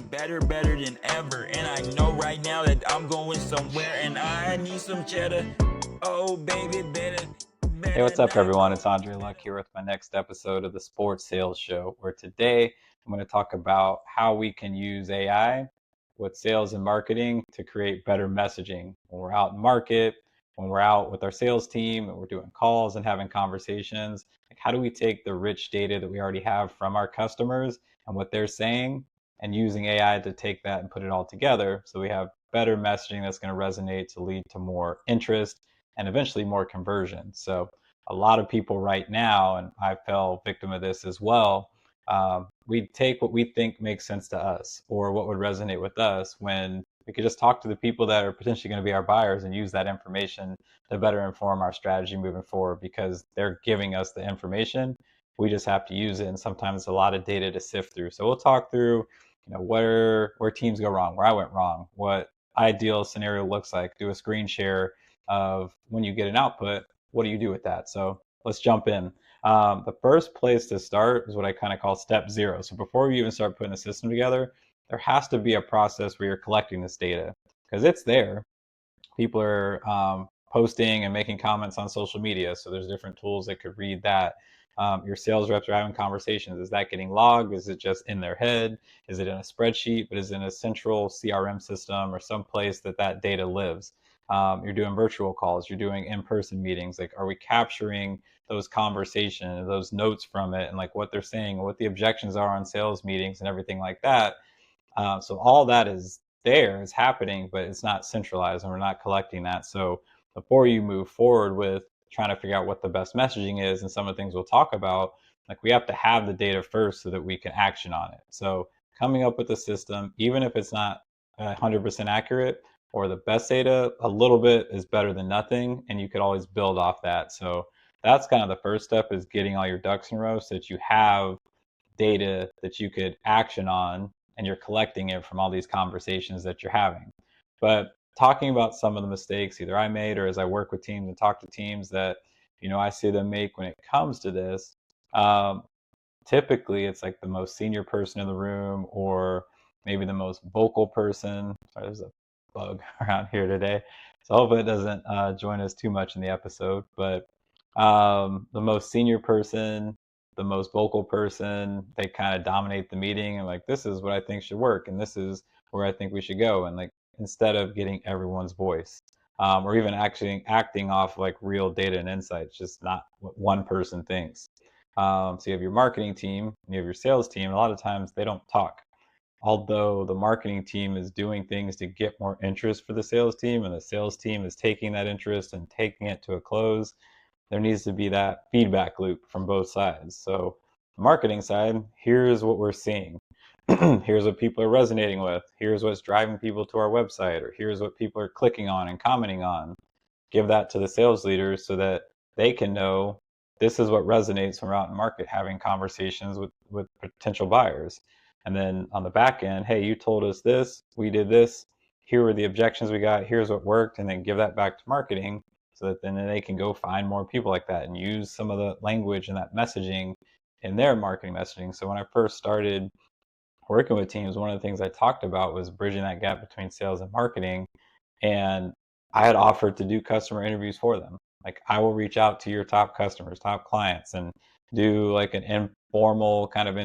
better than ever. And I know right now that I'm going somewhere and I need some cheddar. Oh, baby, better. Hey, what's up, everyone? It's Andre Luck here with my next episode of the Sports Sales Show, where today I'm going to talk about how we can use AI with sales and marketing to create better messaging when we're out in market, when we're out with our sales team and we're doing calls and having conversations. Like, how do we take the rich data that we already have from our customers and what they're saying and using AI to take that and put it all together so we have better messaging that's going to resonate to lead to more interest and eventually more conversion. So a lot of people right now, and I fell victim of this as well, we take what we think makes sense to us or what would resonate with us when we could just talk to the people that are potentially going to be our buyers and use that information to better inform our strategy moving forward because they're giving us the information. We just have to use it, and sometimes it's a lot of data to sift through. So we'll talk through, where teams go wrong, where I went wrong, what ideal scenario looks like, do a screen share of when you get an output, what do you do with that? So let's jump in. The first place to start is what I kind of call step zero. So before you even start putting a system together, there has to be a process where you're collecting this data because it's there. People are posting and making comments on social media. So there's different tools that could read that. Your sales reps are having conversations. Is that getting logged? Is it just in their head? Is it in a spreadsheet? But is it in a central CRM system or some place that data lives? You're doing virtual calls. You're doing in-person meetings. Like, are we capturing those conversations, those notes from it, and like what they're saying, what the objections are on sales meetings and everything like that? So all that is there, it's happening, but it's not centralized and we're not collecting that. So before you move forward with trying to figure out what the best messaging is and some of the things we'll talk about, like, we have to have the data first so that we can action on it. So coming up with a system, even if it's not 100% accurate or the best data, a little bit is better than nothing, and you could always build off that. So that's kind of the first step, is getting all your ducks in a row so that you have data that you could action on and you're collecting it from all these conversations that you're having. But talking about some of the mistakes either I made or as I work with teams and talk to teams that, I see them make when it comes to this, um, typically it's like the most senior person in the room or maybe the most vocal person. Sorry, there's a bug around here today. So hopefully it doesn't join us too much in the episode. But the most senior person, the most vocal person, they kind of dominate the meeting and like, this is what I think should work and this is where I think we should go. And like, instead of getting everyone's voice, or even actually acting off like real data and insights, just not what one person thinks. So you have your marketing team and you have your sales team. And a lot of times they don't talk. Although the marketing team is doing things to get more interest for the sales team, and the sales team is taking that interest and taking it to a close, there needs to be that feedback loop from both sides. So the marketing side, here's what we're seeing. Here's what people are resonating with. Here's what's driving people to our website, or here's what people are clicking on and commenting on. Give that to the sales leaders so that they can know this is what resonates when we're out in market having conversations with potential buyers. And then on the back end, hey, you told us this, we did this, here were the objections we got, here's what worked, and then give that back to marketing so that then they can go find more people like that and use some of the language and that messaging in their marketing messaging. So when I first started working with teams, one of the things I talked about was bridging that gap between sales and marketing. And I had offered to do customer interviews for them. Like, I will reach out to your top customers, top clients, and do like an informal kind of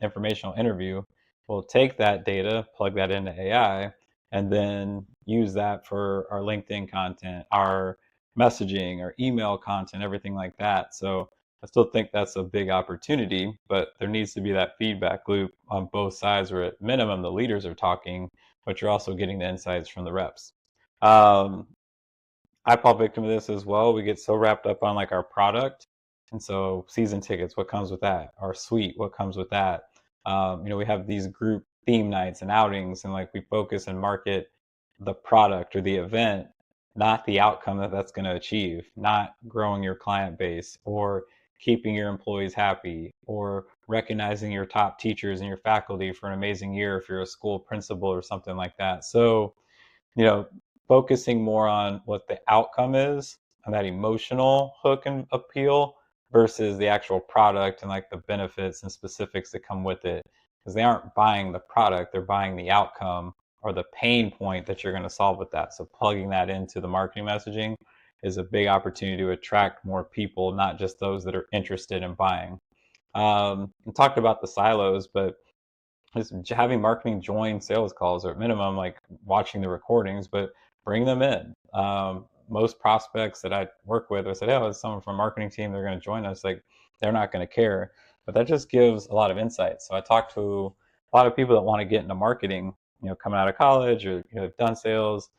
informational interview. We'll take that data, plug that into AI, and then use that for our LinkedIn content, our messaging, our email content, everything like that. So I still think that's a big opportunity, but there needs to be that feedback loop on both sides where at minimum the leaders are talking, but you're also getting the insights from the reps. Um, I fall victim to this as well. We get so wrapped up on like our product. And so season tickets, what comes with that? Our suite, what comes with that? We have these group theme nights and outings, and like we focus and market the product or the event, not the outcome that's going to achieve, not growing your client base or keeping your employees happy or recognizing your top teachers and your faculty for an amazing year if you're a school principal or something like that. So, you know, focusing more on what the outcome is and that emotional hook and appeal versus the actual product and like the benefits and specifics that come with it. because they aren't buying the product, they're buying the outcome or the pain point that you're going to solve with that. So plugging that into the marketing messaging is a big opportunity to attract more people, not just those that are interested in buying. We talked about the silos, but just having marketing join sales calls, or at minimum, like watching the recordings, but bring them in. Most prospects that I work with, I said, "Oh, it's someone from a marketing team. They're going to join us." Like, they're not going to care, but that just gives a lot of insight. So I talked to a lot of people that want to get into marketing, coming out of college or have done sales.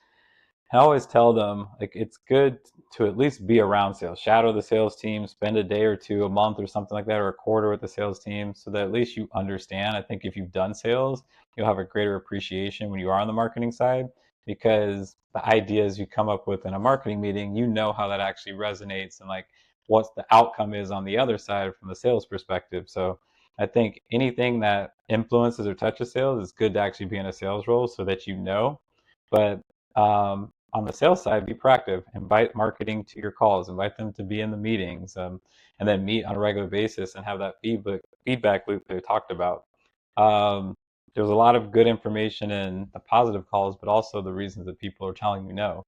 I always tell them, like, it's good to at least be around sales, shadow the sales team, spend a day or two, a month or something like that, or a quarter with the sales team, so that at least you understand. I think if you've done sales, you'll have a greater appreciation when you are on the marketing side, because the ideas you come up with in a marketing meeting, how that actually resonates and like what the outcome is on the other side from the sales perspective. So I think anything that influences or touches sales is good to actually be in a sales role so that but on the sales side, be proactive. Invite marketing to your calls. Invite them to be in the meetings, and then meet on a regular basis and have that feedback loop that we talked about. Um, there's a lot of good information in the positive calls, but also the reasons that people are telling you no.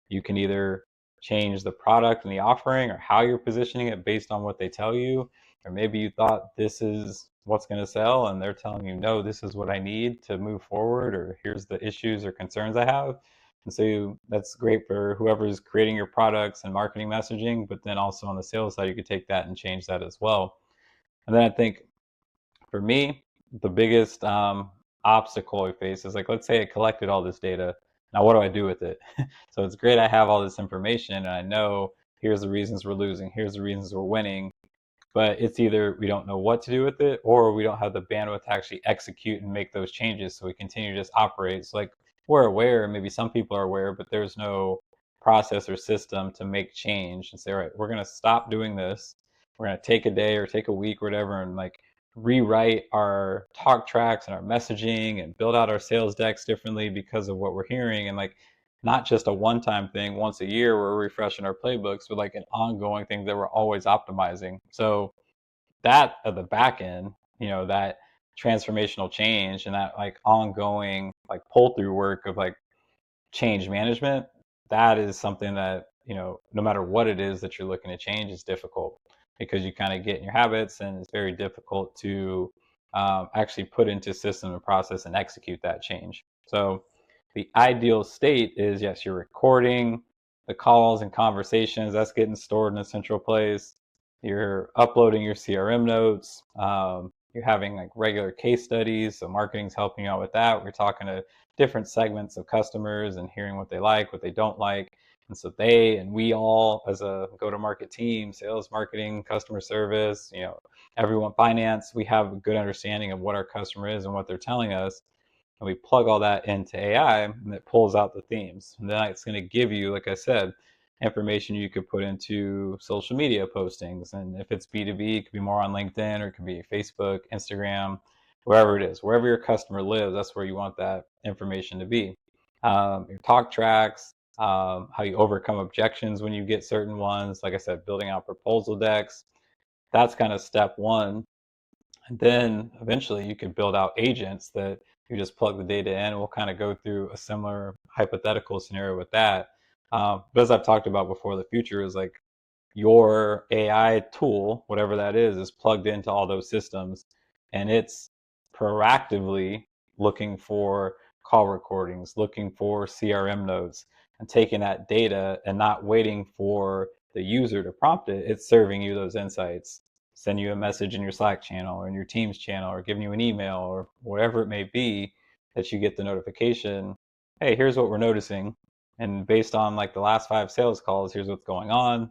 You can either change the product and the offering or how you're positioning it based on what they tell you, or maybe you thought this is what's going to sell and they're telling you, no, this is what I need to move forward, or here's the issues or concerns I have. And so that's great for whoever's creating your products and marketing messaging, but then also on the sales side, you could take that and change that as well. And then I think for me, the biggest obstacle we face is, like, let's say I collected all this data. Now, what do I do with it? So it's great I have all this information and I know here's the reasons we're losing, here's the reasons we're winning, but it's either we don't know what to do with it or we don't have the bandwidth to actually execute and make those changes. So we continue to just operate. So, like, we're aware, maybe some people are aware, but there's no process or system to make change and say, all right, we're going to stop doing this. We're going to take a day or take a week or whatever and like rewrite our talk tracks and our messaging and build out our sales decks differently because of what we're hearing. And like, not just a one-time thing once a year where we're refreshing our playbooks, but like an ongoing thing that we're always optimizing. So that at the back end, that transformational change and that like ongoing like pull through work of like change management, that is something that, no matter what it is that you're looking to change, is difficult because you kind of get in your habits and it's very difficult to actually put into system and process and execute that change. So the ideal state is, yes, you're recording the calls and conversations, that's getting stored in a central place. You're uploading your CRM notes. You're having like regular case studies. So marketing's helping you out with that. We're talking to different segments of customers and hearing what they like, what they don't like. And so they and we all, as a go-to-market team, sales, marketing, customer service, everyone, finance, we have a good understanding of what our customer is and what they're telling us. And we plug all that into AI and it pulls out the themes. And then it's going to give you, like I said, information you could put into social media postings. And if it's B2B, it could be more on LinkedIn or it could be Facebook, Instagram, wherever it is. Wherever your customer lives, that's where you want that information to be. Your talk tracks, how you overcome objections when you get certain ones. Like I said, building out proposal decks. That's kind of step one. And then eventually you could build out agents that you just plug the data in. We'll kind of go through a similar hypothetical scenario with that. But as I've talked about before, the future is like your AI tool, whatever that is plugged into all those systems, and it's proactively looking for call recordings, looking for CRM notes, and taking that data and not waiting for the user to prompt it. It's serving you those insights, send you a message in your Slack channel or in your Teams channel or giving you an email or whatever it may be, that you get the notification. Hey, here's what we're noticing. And based on like the last 5 sales calls, here's what's going on.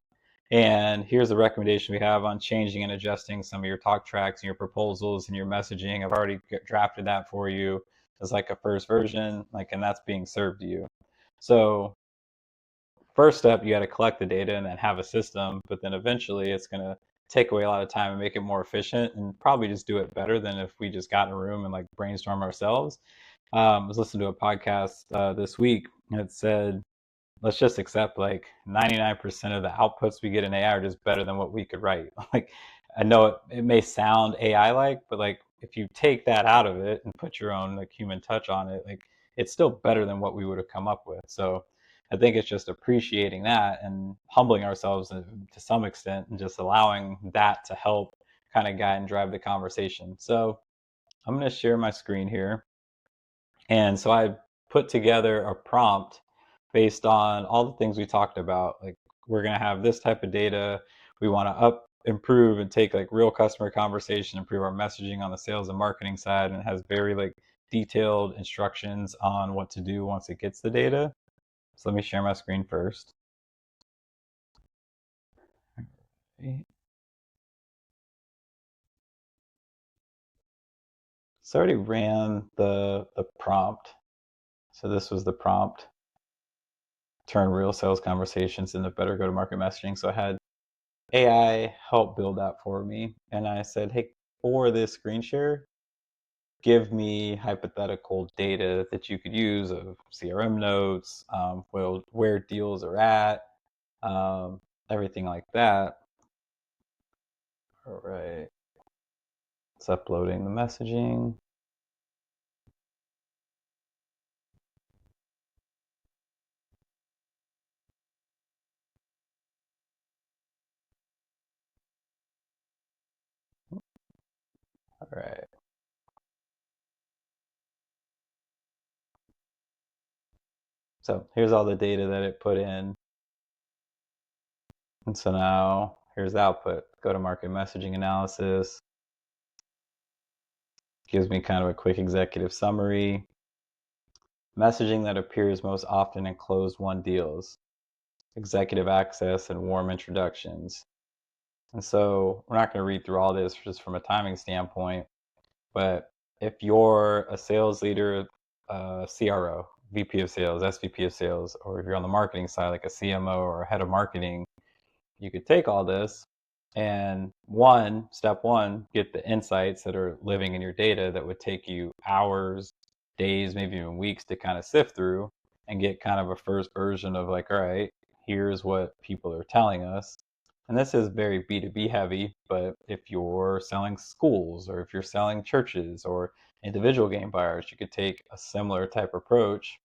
And here's the recommendation we have on changing and adjusting some of your talk tracks and your proposals and your messaging. I've already drafted that for you as like a first version, like, and that's being served to you. So first step, you got to collect the data and then have a system, but then eventually it's going to take away a lot of time and make it more efficient and probably just do it better than if we just got in a room and like brainstorm ourselves. I was listening to a podcast this week and it said, let's just accept like 99% of the outputs we get in AI are just better than what we could write. Like, I know it may sound AI like, but like if you take that out of it and put your own like human touch on it, like it's still better than what we would have come up with. So I think it's just appreciating that and humbling ourselves to some extent and just allowing that to help kind of guide and drive the conversation. So I'm going to share my screen here. And so I put together a prompt based on all the things we talked about. Like we're going to have this type of data. We want to improve and take like real customer conversation, improve our messaging on the sales and marketing side, and it has very like detailed instructions on what to do once it gets the data. So let me share my screen first. So I already ran the prompt. So this was the prompt. Turn real sales conversations into better go-to-market messaging. So I had AI help build that for me. And I said, hey, for this screen share, give me hypothetical data that you could use of CRM notes, where deals are at, everything like that. All right. It's uploading the messaging. All right. So here's all the data that it put in. And so now here's the output. Go-to-market messaging analysis. Gives me kind of a quick executive summary. Messaging that appears most often in closed-won deals. Executive access and warm introductions. And so we're not going to read through all this just from a timing standpoint, but if you're a sales leader, CRO, VP of sales, SVP of sales, or if you're on the marketing side, like a CMO or a head of marketing, you could take all this and step one, get the insights that are living in your data that would take you hours, days, maybe even weeks to kind of sift through and get kind of a first version of like, all right, here's what people are telling us. And this is very B2B heavy, but if you're selling schools or if you're selling churches or individual game buyers, you could take a similar type approach.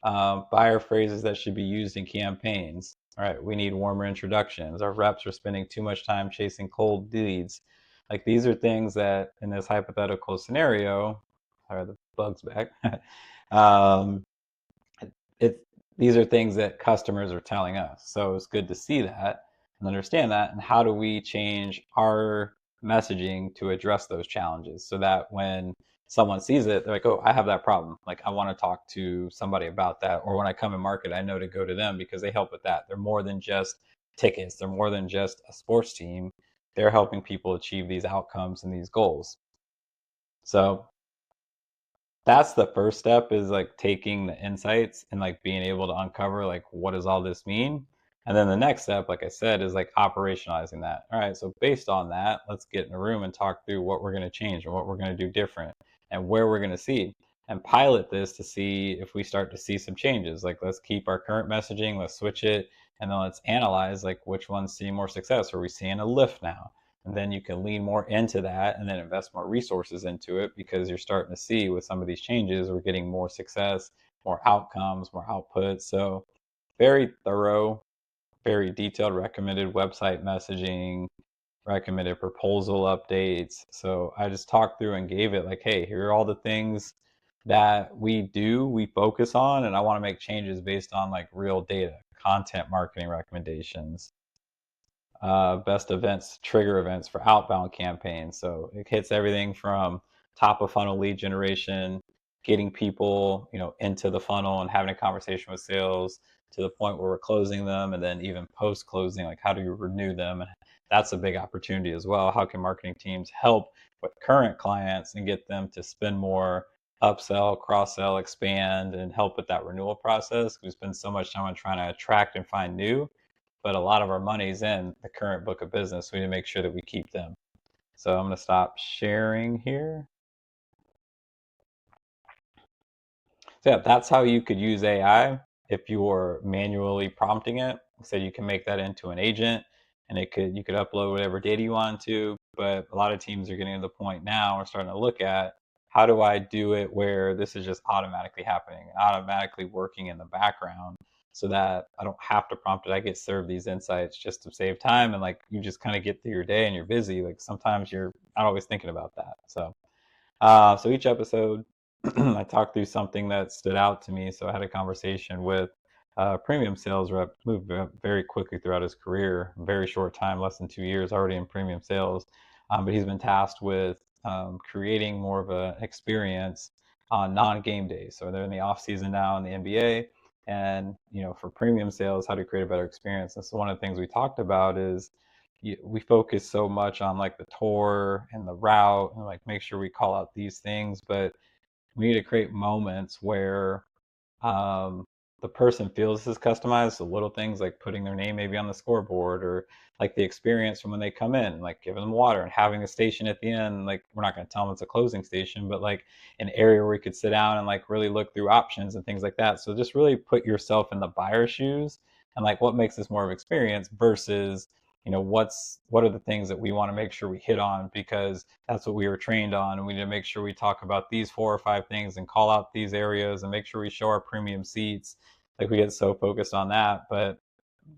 Buyer phrases that should be used in campaigns. All right, we need warmer introductions. Our reps are spending too much time chasing cold leads. Like these are things that in this hypothetical scenario, sorry, the bug's back. um, it these are things that customers are telling us. So it's good to see that and understand that. And how do we change our messaging to address those challenges so that when someone sees it, they're like, oh, I have that problem. Like I want to talk to somebody about that. Or when I come in market, I know to go to them because they help with that. They're more than just tickets. They're more than just a sports team. They're helping people achieve these outcomes and these goals. So that's the first step, is like taking the insights and like being able to uncover like what does all this mean. And then the next step, like I said, is like operationalizing that. All right, so based on that, let's get in a room and talk through what we're going to change and what we're going to do different and where we're going to see and pilot this to see if we start to see some changes. Like let's keep our current messaging, let's switch it, and then let's analyze like which ones see more success. Are we seeing a lift now? And then you can lean more into that and then invest more resources into it, because you're starting to see with some of these changes, we're getting more success, more outcomes, more output. So very thorough, very detailed recommended website messaging, recommended proposal updates. So I just talked through and gave it like, hey, here are all the things that we focus on, and I want to make changes based on like real data, content marketing recommendations, best events, trigger events for outbound campaigns. So it hits everything from top of funnel lead generation, getting people, into the funnel and having a conversation with sales to the point where we're closing them, and then even post closing, like how do you renew them? And that's a big opportunity as well. How can marketing teams help with current clients and get them to spend more, upsell, cross sell, expand, and help with that renewal process? We spend so much time on trying to attract and find new, but a lot of our money's in the current book of business. We need to make sure that we keep them. So I'm going to stop sharing here. So yeah, that's how you could use AI if you're manually prompting it. So you can make that into an agent, and you could upload whatever data you want to. but a lot of teams are getting to the point now, we're starting to look at, how do I do it where this is just automatically happening, automatically working in the background, so that I don't have to prompt it. I get served these insights just to save time, and like you just kind of get through your day and you're busy. Like sometimes you're not always thinking about that. So each episode, I talked through something that stood out to me. So I had a conversation with a premium sales rep, moved very quickly throughout his career, very short time, less than 2 years already in premium sales. But he's been tasked with creating more of an experience on non-game days. So they're in the off season now in the NBA, and for premium sales, how to create a better experience. And so one of the things we talked about is we focus so much on like the tour and the route and like make sure we call out these things, but we need to create moments where um, the person feels this is customized. The little things like putting their name maybe on the scoreboard, or like the experience from when they come in, like giving them water and having a station at the end. Like we're not going to tell them it's a closing station, but like an area where you could sit down and like really look through options and things like that. So just really put yourself in the buyer's shoes, and like what makes this more of an experience versus what are the things that we want to make sure we hit on, because that's what we were trained on, and we need to make sure we talk about these 4 or 5 things and call out these areas and make sure we show our premium seats. Like we get so focused on that, but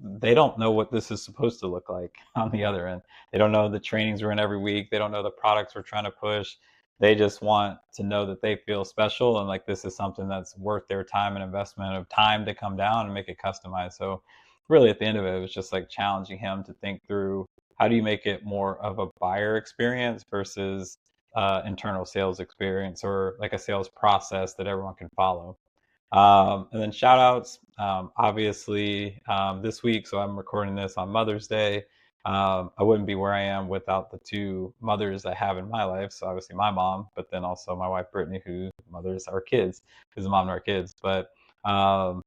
they don't know what this is supposed to look like on the other end. They don't know the trainings we're in every week. They don't know the products we're trying to push. They just want to know that they feel special and like this is something that's worth their time and investment of time to come down and make it customized. So really at the end of it, it was just like challenging him to think through, how do you make it more of a buyer experience versus internal sales experience, or like a sales process that everyone can follow. And then shout outs, obviously, this week. So I'm recording this on Mother's Day. I wouldn't be where I am without the 2 mothers I have in my life. So obviously my mom, but then also my wife, Brittany, who mothers our kids, who's the mom to our kids. But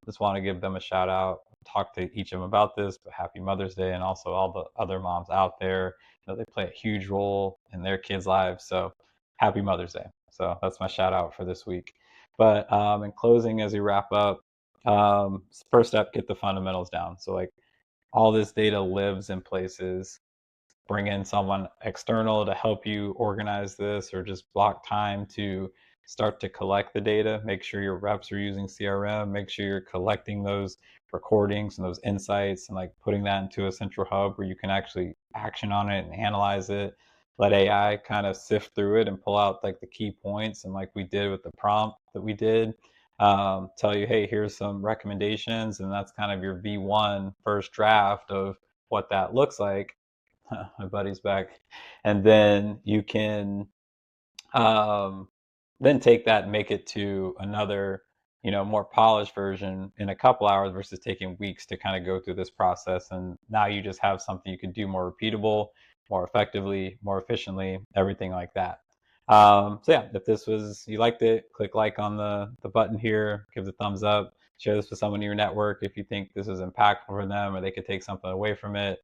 just want to give them a shout out, talk to each of them about this, but happy Mother's Day. And also all the other moms out there, they play a huge role in their kids' lives. So happy Mother's Day. So that's my shout out for this week. But in closing, as we wrap up, first step, get the fundamentals down. So like all this data lives in places. Bring in someone external to help you organize this, or just block time to start to collect the data. Make sure your reps are using CRM. Make sure you're collecting those recordings and those insights and like putting that into a central hub where you can actually action on it and analyze it. Let AI kind of sift through it and pull out like the key points, and like we did with the prompt that we did, tell you, hey, here's some recommendations, and that's kind of your V1 first draft of what that looks like. My buddy's back. And then you can then take that and make it to another, more polished version in a couple hours versus taking weeks to kind of go through this process. And now you just have something you can do more repeatable, more effectively, more efficiently, everything like that. So yeah, if you liked it, click like on the button here, give the thumbs up, share this with someone in your network if you think this is impactful for them or they could take something away from it.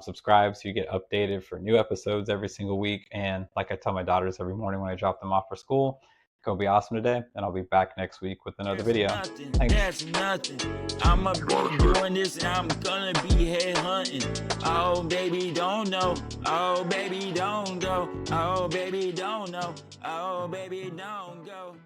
Subscribe so you get updated for new episodes every single week. And like I tell my daughters every morning when I drop them off for school, go be awesome today, and I'll be back next week with another video. Thanks. That's nothing. I'ma be doing this and I'm gonna be head hunting. Oh baby, don't know. Oh baby, don't go. Oh baby, don't know. Oh baby, don't go.